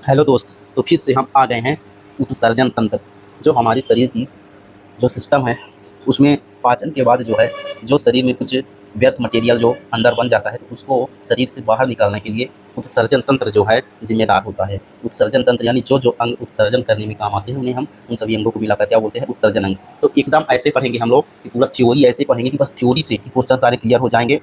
Hello दोस्त। तो फिर से हम आ गए हैं उत्सर्जन तंत्र। जो हमारे शरीर की जो सिस्टम है उसमें पाचन के बाद जो है जो शरीर में कुछ व्यर्थ मटेरियल जो अंदर बन जाता है तो उसको शरीर से बाहर निकालने के लिए उत्सर्जन तंत्र जो है जिम्मेदार होता है। उत्सर्जन तंत्र यानी जो जो अंग उत्सर्जन करने में काम आते हैं उन्हें हम उन सभी अंगों को मिलाकर क्या बोलते हैं, उत्सर्जन अंग। तो एकदम ऐसे पढ़ेंगे हम लोग कि पूरा थ्योरी ऐसे पढ़ेंगे कि बस थ्योरी से क्वेश्चन सारे क्लियर हो जाएंगे,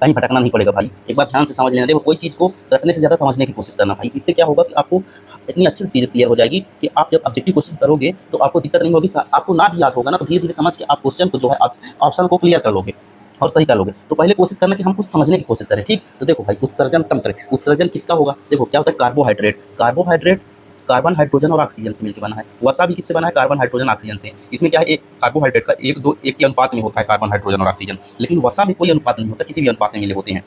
कहीं भटकना नहीं पड़ेगा भाई। एक बार ध्यान से समझ लेना। देखो, कोई चीज़ को रटने से ज़्यादा समझने की कोशिश करना भाई। इससे क्या होगा कि आपको इतनी अच्छी चीज़ क्लियर हो जाएगी कि आप जब ऑब्जेक्टिव क्वेश्चन करोगे तो आपको दिक्कत नहीं होगी। आपको ना भी याद होगा ना तो धीरे धीरे समझ के आप क्वेश्चन को जो है ऑप्शन को क्लियर कर लोगे और सही कर लोगे। तो पहले कोशिश करना कि हम कुछ समझने की कोशिश करें, ठीक। तो देखो भाई, उत्सर्जन तंत्र, उत्सर्जन किसका होगा? देखो क्या होता है, कार्बोहाइड्रेट। कार्बोहाइड्रेट कार्बन, हाइड्रोजन और ऑक्सीजन से मिलकर बना है। वसा भी किससे बना है? कार्बन, हाइड्रोजन, ऑक्सीजन से। इसमें क्या है, एक कार्बोहाइड्रेट का 1-2-1 के अनुपात में होता है कार्बन, हाइड्रोजन और ऑक्सीजन। लेकिन वसा में कोई अनुपात नहीं होता, किसी भी अनुपात में मिले होते हैं।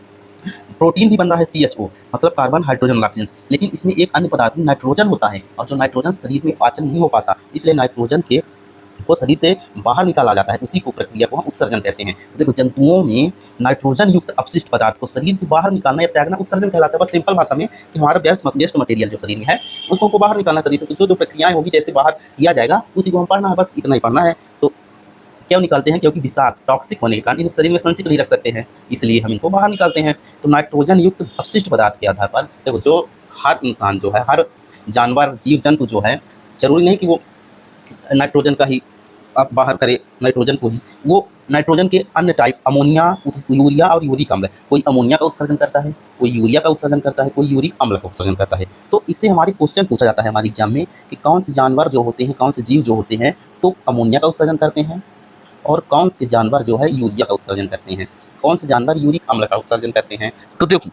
प्रोटीन भी बन रहा है CHO, मतलब कार्बन, हाइड्रोजन, ऑक्सीजन। लेकिन इसमें एक अन्य पदार्थ नाइट्रोजन होता है, और जो नाइट्रोजन शरीर में पाचन नहीं हो पाता, इसलिए नाइट्रोजन को शरीर से बाहर निकाला जाता है। उसी को प्रक्रिया को हम उत्सर्जन कहते हैं। तो देखो, जंतुओं में नाइट्रोजन युक्त अपशिष्ट पदार्थ को शरीर से बाहर निकालना या त्यागना उत्सर्जन कहलाता है। बस सिंपल भाषा में कि हमारा वेस्ट मटेरियल जो शरीर में है उसको बाहर निकालना शरीर से। तो जो प्रक्रियाएं होगी जैसे बाहर किया जाएगा उसी को हम पढ़ना है, बस इतना ही पढ़ना है। तो क्यों निकालते हैं? क्योंकि विषाक्त, टॉक्सिक होने के कारण इन शरीर में संचित नहीं रख सकते हैं, इसलिए हम इनको बाहर निकालते हैं। तो नाइट्रोजन युक्त अपशिष्ट पदार्थ के आधार पर देखो, जो हर इंसान जो है, हर जानवर, जीव जंतु जो है, जरूरी नहीं कि वो नाइट्रोजन का ही आप बाहर करे, नाइट्रोजन को ही, वो नाइट्रोजन के अन्य टाइप अमोनिया, यूरिया और यूरिक अम्ल, कोई अमोनिया का उत्सर्जन करता है, कोई यूरिया का उत्सर्जन करता है, कोई यूरिक अम्ल का उत्सर्जन करता है। तो इससे हमारे क्वेश्चन पूछा जाता है हमारे एग्जाम में कि कौन से जानवर जो होते हैं, कौन से जीव जो होते हैं तो अमोनिया का उत्सर्जन करते हैं, और कौन से जानवर जो है यूरिया का उत्सर्जन करते हैं, कौन से जानवर यूरिक अम्ल का उत्सर्जन करते हैं। तो देखो,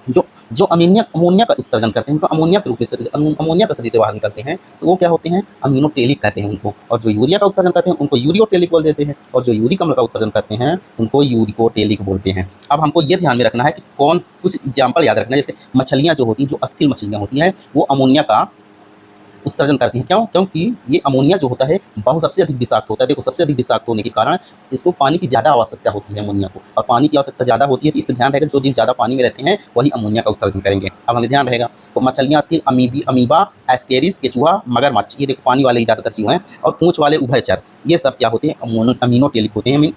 जो जो अमोनिया का उत्सर्जन करते हैं उनको अमोनिया के रूप में अमोनिया का शरीर से बाहर निकलते हैं तो वो क्या होते हैं, अमीनोटेलिक कहते हैं उनको। और जो यूरिया का उत्सर्जन करते हैं उनको यूरियोटेलिक बोल देते हैं, और जो यूरिक अम्ल का उत्सर्जन करते हैं उनको यूरिकोटेलिक बोलते हैं। अब हमको ये ध्यान में रखना है कि कौन कुछ एग्जाम्पल याद रखना है। जैसे मछलियाँ जो होती हैं, जो अस्थिल मछलियाँ होती हैं, वो अमोनिया का उत्सर्जन करती हैं। क्यों? क्योंकि ये अमोनिया जो होता है बहुत सबसे अधिक विषाक्त होता है। देखो, सबसे अधिक विषाक्त होने के कारण इसको पानी की ज़्यादा आवश्यकता होती है अमोनिया को, और पानी की आवश्यकता ज़्यादा होती है तो इससे ध्यान रहेगा जो जीव ज़्यादा पानी में रहते हैं वही अमोनिया का उत्सर्जन करेंगे। अब हमें ध्यान रहेगा। तो मछलियाँ अस्थिल, अमीबा, एस्केरिस, केचुआ, मगरमच्छ, ये देखो पानी वाले ही ज़्यादातर जीव हैं, और पूंछ वाले उभयचर, ये सब क्या होते हैं, अमीनोटेलिक होते हैं,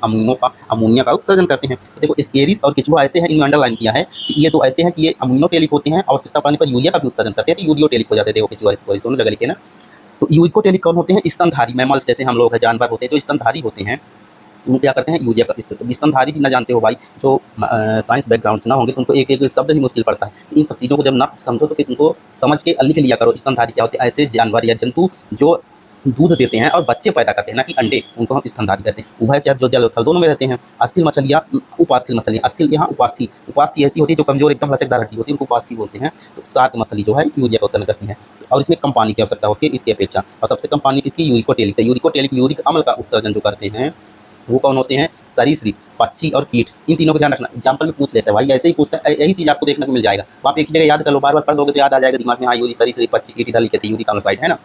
अमोनिया का उत्सर्जन करते हैं। तो देखो, एस्केरिस और केचुआ ऐसे हैं, इनमें अंडरलाइन किया है कि ये तो ऐसे हैं कि ये अमीनोटेलिक होते हैं, आवश्यकता पड़ने पर यूरिया का भी उत्सर्जन करते हैं तो यूरियोटेलिक हो जाते हैं। देखो, केचुआ दोनों जगह लिखे ना। तो यूरिकोटेलिक कौन होते हैं? स्तनधारी मैमल्स, जैसे हम लोग हैं, जानवर होते हैं जो स्तनधारी होते हैं, वो क्या करते हैं, यूरिया का। स्तनधारी भी ना जानते हो भाई, जो साइंस बैकग्राउंड से ना होंगे तो उनको एक एक शब्द भी मुश्किल पड़ता है। तो इन सब चीज़ों को जब ना समझो तो फिर उनको समझ के लिख लिया करो। स्तनधारी क्या होते हैं? ऐसे जानवर या जंतु जो दूध देते हैं और बच्चे पैदा करते हैं, ना कि अंडे, उनको हम स्तनधारी कहते हैं। उभयचर जो जल और थल दोनों में रहते हैं। अस्थिल मछलियाँ, उपास्थि मछलियाँ, अस्थिल यहाँ उपास्थि ऐसी होती है जो कमजोर, एकदम लचकदार हड्डी होती है, उनको उपास्थि बोलते हैं। तो शार्क मछली जो है यूरिया का उत्सर्जन करती है, और इसमें कम पानी की आवश्यकता होती है इसकी अपेक्षा, और सबसे कम पानी किसकी? यूरिकोटेलिक। यूरिकोटेलिक यूरिक अम्ल का उत्सर्जन जो करते हैं वो कौन होते हैं? सरीसृप, पक्षी और कीट। इन तीनों को ध्यान रखना, एग्जाम्पल में पूछ लेते हैं भाई, ऐसे ही पूछता है, यही चीज़ आपको देखने को मिल जाएगा। तो आप एक जगह याद कर लो, बार बार पढ़ लोगे तो याद आ जाएगा दिमाग में, हाँ यूरी, सरीसृप, पक्षी, कीट, इधर लिखे थे यूरिक अम्ल साइड है ना।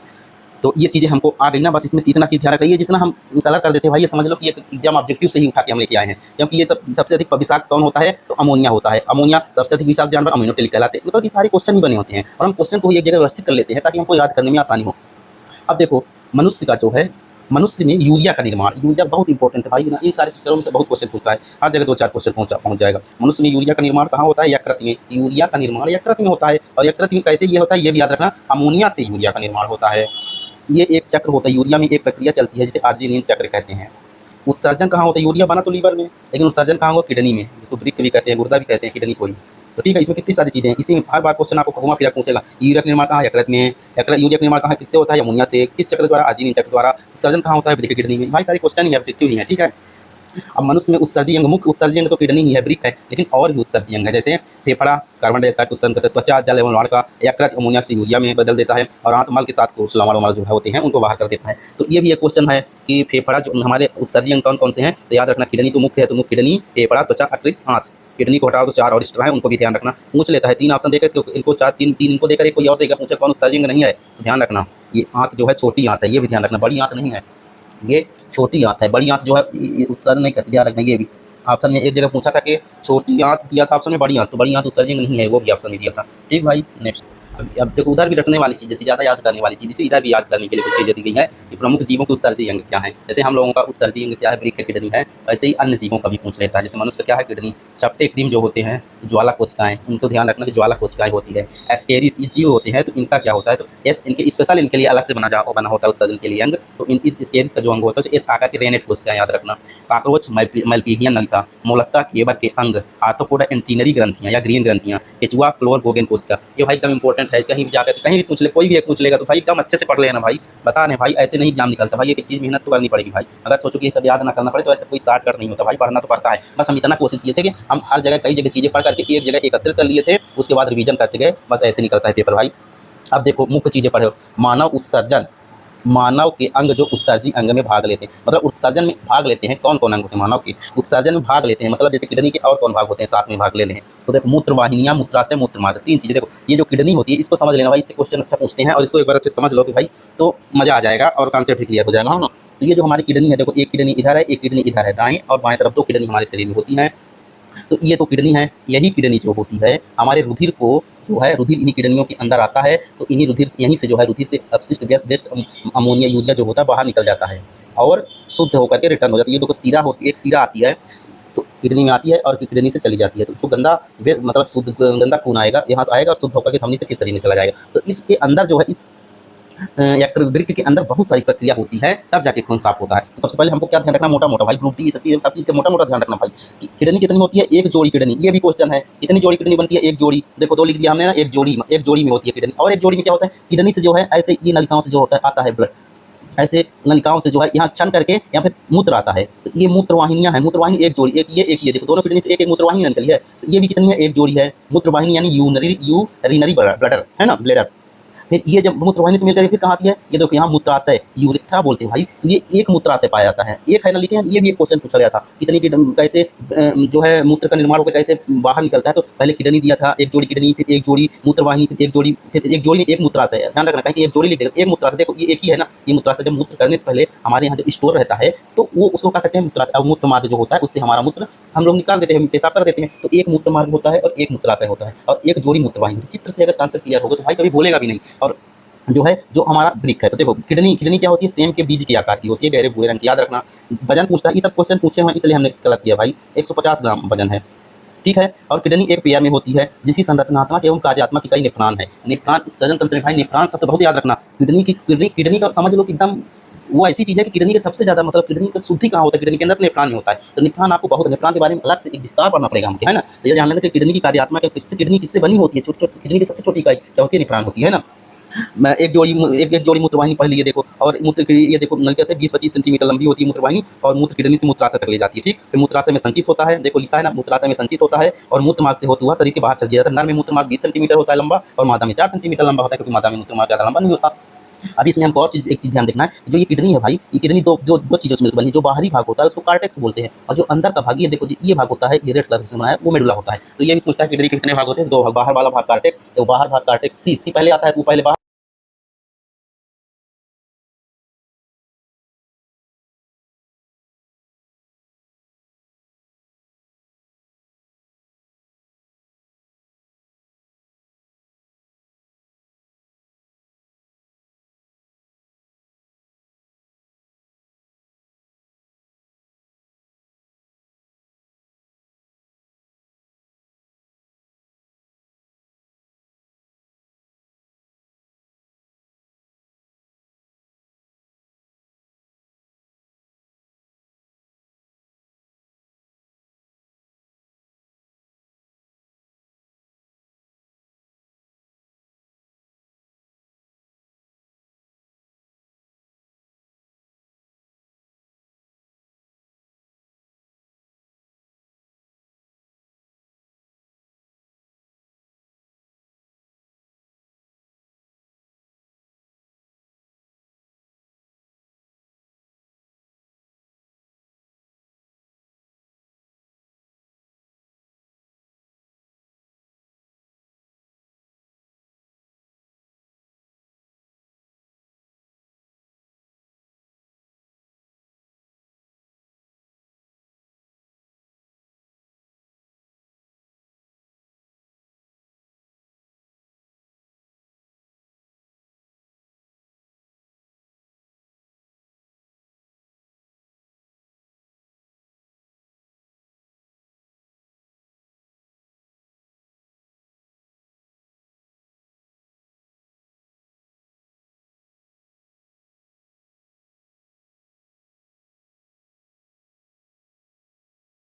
तो ये चीज़ें हमको आ गई ना, बस इसमें इतना चीज़ ध्यान रखिए। जितना हम कलर कर देते हैं भाई, ये समझ लो कि ये एग्जाम ऑब्जेक्टिव से ही उठा के हम लेके आए हैं। क्योंकि ये सबसे अधिक विषाक्त कौन होता है? तो अमोनिया होता है। अमोनिया सबसे अधिक विषाक्त जानवर अमीनोटेलिक कहलाते हैं। मतलब ये सारे क्वेश्चन ही बने होते हैं, और हम क्वेश्चन को एक जगह व्यवस्थित कर लेते हैं ताकि हमको याद करने में आसानी हो। अब देखो, मनुष्य का जो है, मनुष्य में यूरिया का निर्माण, यूरिया बहुत इंपॉर्टेंट है भाई ना, इन सारे चक्करों में से बहुत क्वेश्चन पूछता है, हर जगह 2-4 क्वेश्चन पहुंच जाएगा। मनुष्य में यूरिया का निर्माण कहाँ होता है? यकृत में। यूरिया का निर्माण यकृत में होता है, और यकृत में कैसे ये होता है ये भी याद रखना, अमोनिया से यूरिया का निर्माण होता है। ये एक चक्र होता है, यूरिया में एक प्रक्रिया चलती है जिसे आर्जिनिन चक्र कहते हैं। उत्सर्जन कहाँ होता है? यूरिया बना तो लीवर में, लेकिन उत्सर्जन कहाँ होगा? किडनी में, जिसको वृक्क भी कहते हैं, गुर्दा भी कहते हैं, किडनी को ही। तो ठीक है, इसमें कितनी सारी चीज़ें हैं। इसी में हर बार क्वेश्चन आपको घुमा फिरा पूछेगा, यूरिया का निर्माण कहाँ? यकृत में। यूरिया का निर्माण कहाँ किससे होता है? अमोनिया से। किस चक्र द्वारा? आर्जिनिन चक्र द्वारा। उत्सर्जन कहाँ होता है? वृक्क, किडनी में। भाई सारे क्वेश्चन ही ऑब्जेक्टिव ही है, ठीक है। अब मनुष्य में उत्सर्जी अंग, मुख्य उत्सर्जी अंग तो किडनी ही है, वृक्क है, लेकिन और भी उत्सर्जी अंग है, जैसे फेफड़ा कार्बन डाइऑक्साइड उत्सर्जन करता है, त्वचा जल एवं लाड़ का, यकृत अमोनिया से यूरिया में बदल देता है, और आंत मल के साथ कोशलामल जो है होते हैं उनको बाहर कर देता है। तो ये भी एक क्वेश्चन है कि फेफड़ा जो हमारे उत्सर्जी अंग कौन कौन से हैं, तो याद रखना, किडनी तो मुख्य है, तो मुख्य किडनी, फेफड़ा, त्वचा, यकृत, आंत। किडनी को हटाओ तो 4 और एक्स्ट्रा है, उनको भी ध्यान रखना। पूछ लेता है 3 ऑप्शन देकर, क्योंकि इनको 4 3 इनको देकर एक कोई और देगा, पूछे कौन उत्सर्जी अंग नहीं है, तो ध्यान रखना ये आंत जो है छोटी आंत है, ये भी ध्यान रखना, बड़ी आंत नहीं है, ये छोटी आंत है। बड़ी आंत जो है उत्सर्जन नहीं करती, ध्यान रखना। ये भी ऑप्शन में एक जगह पूछा था कि छोटी आंत दिया था ऑप्शन में, बड़ी आंत, तो बड़ी आंत उत्सर्जन नहीं है, वो भी ऑप्शन में दिया था। ठीक भाई, नेक्स्ट। अब देखो उधर भी रटने वाली चीज़ें थी, ज़्यादा याद करने वाली चीज़, इसे इधर भी याद करने के लिए कुछ चीज़ें दी गई हैं कि प्रमुख जीवों के उत्सर्जी अंग क्या हैं। जैसे हम लोगों का उत्सर्जी अंग क्या है, वृक्क किडनी है, वैसे ही अन्य जीवों का भी पूछ लेता है। जैसे मनुष्य का क्या है, किडनी। सप्टे क्रीम जो होते हैं ज्वाला कोशिकाएं, उनको ध्यान रखना कि ज्वाला कोशिकाएं होती है। एस्केरिस ये जीव होते हैं, तो इनका क्या होता है, तो एच इनके स्पेशल इनके लिए अलग से बना होता है उत्सर्जन के लिए अंग। तो इन इस स्केरिस का जो अंग होता है एच आकार के रेनेट कोशिकाएं, याद रखना। कॉकरोच मल्पीगियन नलिका, मोलस्का केबर के अंग, आर्थ्रोपोडा एंटीनरी ग्रंथियां या ग्रीन ग्रंथियां, केचुआ क्लोर गोगेन कोशिका। ये भाई एकदम इंपॉर्टेंट है, कहीं भी जाकर कहीं भी पूछ ले, कोई भी एक पूछ लेगा तो भाई एकदम अच्छे से पढ़ लेना भाई, बता रहे भाई, ऐसे नहीं एग्जाम निकलता भाई, एक चीज़ मेहनत तो करनी पड़ेगी भाई। अगर सोचो कि ये सब याद ना करना पड़े तो ऐसा कोई शॉर्टकट नहीं होता भाई, पढ़ना तो पड़ता है। बस हम इतना कोशिश किए थे कि हम हर जगह कई जगह चीज़ें पढ़ करके एक जगह एकत्रित कर लिए थे, उसके बाद रिवीजन करते गए, बस ऐसे निकलता है पेपर भाई। अब देखो मुख्य चीज़ें पढ़ो। मानव उत्सर्जन, मानव के अंग जो उत्सर्जी अंग में भाग लेते हैं, मतलब उत्सर्जन में भाग लेते हैं कौन कौन अंग होते हैं मानव के, उत्सर्जन में भाग लेते हैं, मतलब जैसे किडनी के और कौन भाग होते हैं साथ में भाग ले लें। तो देखो मूत्र वाहिनियां, मूत्राशय, मूत्र मार्ग, तीन चीज़ें। देखो ये जो किडनी होती है इसको समझ लेना भाई, इससे क्वेश्चन अच्छा पूछते हैं और इसको एक बार अच्छे समझ लो कि भाई तो मज़ा आ जाएगा और कॉन्सेप्ट भी क्लियर हो जाएगा, है ना। तो ये जो हमारी किडनी है, देखो एक किडनी इधर है, एक किडनी इधर है, दाएं और बाएं तरफ दो किडनी हमारे शरीर में होती हैं। तो ये तो किडनी है, यही किडनी जो होती है हमारे रुधिर को, जो है रुधिर इन्हीं किडनियों के अंदर आता है, तो इन्हीं रुधिर यहीं से जो है रुधिर से अपशिष्ट वेस्ट अमोनिया यूरिया जो होता है बाहर निकल जाता है और शुद्ध होकर के रिटर्न हो जाती है। ये देखो सीरा होती है, एक सीरा आती है तो किडनी में आती है और किडनी से चली जाती है, तो जो गंदा मतलब शुद्ध गंदा खून आएगा यहाँ से आएगा और शुद्ध होकर के धमनी से फिर शरीर में चला जाएगा। तो इसके अंदर जो है इस वृक्क के अंदर बहुत सारी प्रक्रिया होती है, तब जाके खून साफ होता है। तो सबसे पहले हमको क्या ध्यान रखना, मोटा मोटा भाई, ग्रुप डी सब चीज़ का मोटा मोटा ध्यान रखना भाई कि किडनी कितनी होती है, एक जोड़ी किडनी। ये भी क्वेश्चन है, कितनी जोड़ी किडनी बनती है, एक जोड़ी। देखो दो लिख दिया हमने ना, एक जोड़ी में होती है किडनी। और एक जोड़ी में क्या होता है, किडनी से जो है ऐसे ये नलिकाओं से जो होता है आता है ब्लड, ऐसे नलिकाओं से जो है यहाँ छन करके यहाँ पे मूत्र आता है। तो ये मूत्रवाहिनियाँ हैं, मूत्रवाहिनी एक जोड़ी, एक ये देखो दोनों किडनी से एक एक मूत्रवाहिनी निकली है। तो ये भी कितनी है, एक जोड़ी है मूत्रवाहिनी, यानी यूरिनरी ब्लडर है ना, ब्लैडर। फिर ये जब मूत्रवाहिनी से मिलकर फिर कहाँ आती है, ये देखो यहाँ मूत्राशय, यूरिथ्रा बोलते हैं भाई। तो ये एक मूत्राशय पाया जाता है, एक है ना लिखे हैं। ये भी एक क्वेश्चन पूछा गया था, कितनी कैसे जो है मूत्र का निर्माण होकर कैसे बाहर निकलता है। तो पहले किडनी दिया था, एक जोड़ी किडनी, फिर एक जोड़ी मूत्रवाहिनी, फिर एक जोड़ी में एक मूत्राशय। ध्यान रखना कि एक जोड़ी लिख देगा, एक मूत्राशय। देखो ये एक ही है ना, ये मूत्राशय जब मूत्र करने से पहले हमारे यहाँ जो स्टोर रहता है तो वो उसको क्या कहते हैं, मूत्राशय। मूत्र मार्ग जो होता है उससे हमारा मूत्र हम लोग निकाल देते हैं, पेशाब कर देते हैं। तो एक मूत्र मार्ग होता है और एक मूत्राशय होता है और एक जोड़ी मूत्रवाहिनी। चित्र से अगर कॉन्सेप्ट क्लियर होगा तो भाई कभी बोलेगा भी नहीं। और जो है जो हमारा वृक्क है, तो देखो किडनी क्या होती है, सेम के बीज के आकार की होती है, गहरे भूरे रंग की। याद रखना वजन पूछता है, ये सब क्वेश्चन पूछे हैं इसलिए हमने कलेक्ट किया भाई। 150 ग्राम वजन है, ठीक है। और किडनी एक पेयर में होती है जिसकी संरचनात्मक एवं कार्यात्मक इकाई नेफ्रॉन है। नेफ्रॉन उत्सर्जन तंत्र भाई, नेफ्रॉन शब्द बहुत याद रखना। किडनी का समझ लो कि एकदम वो ऐसी चीज़ है कि किडनी के सबसे ज़्यादा मतलब किडनी का शुद्धि कहाँ होता है, किडनी के अंदर नेफ्रॉन में होता है। तो नेफ्रॉन आपको बहुत, नेफ्रॉन के बारे में अलग से एक विस्तार पढ़ना पड़ेगा हमको, है ना। तो ये जान लेना कि किडनी की कार्यात्मक है, किससे किडनी किससे बनी होती है, छोटी छोटी किडनी की सबसे छोटी इकाई क्या होती है, नेफ्रॉन होती है ना। मैं एक जोड़ी मूत्रवाहिनी पढ़ लिए देखो। और मूत्र ये देखो नलिका से 20-25 सेंटीमीटर लंबी होती है मूत्रवाहिनी और मूत्र किडनी से मूत्राशय तक ले जाती है, ठीक। फिर मूत्राशय में संचित होता है, देखो लिखा है ना, मूत्राशय में संचित होता है और मूत्र मार्ग से होता हुआ शरीर के बाहर चल जाता है। नर में मूत्र मार्ग 20 सेंटीमीटर होता है लंबा और मादा में 4 सेंटीमीटर लंबा होता है, क्योंकि मादा में मूत्र मार्ग ज़्यादा लंबा नहीं होता। अभी इसमें हमको और एक चीज़ ध्यान देखना है, जो ये किडनी है भाई, ये किडनी दो चीज़ों से मिलकर बनी है। जो बाहरी भाग होता है उसको कार्टेक्स बोलते हैं और जो अंदर का भाग, ये देखो ये भाग होता है, ये रेड कलर से बना है, वो मेडुला होता है। तो ये भी पूछता है किडनी के कितने भाग होते हैं, दो भाग, बाहर वाला भाग कार्टेक्स, तो बाहर भाग कार्टेक्स सी पहले आता है, तो पहले बाहर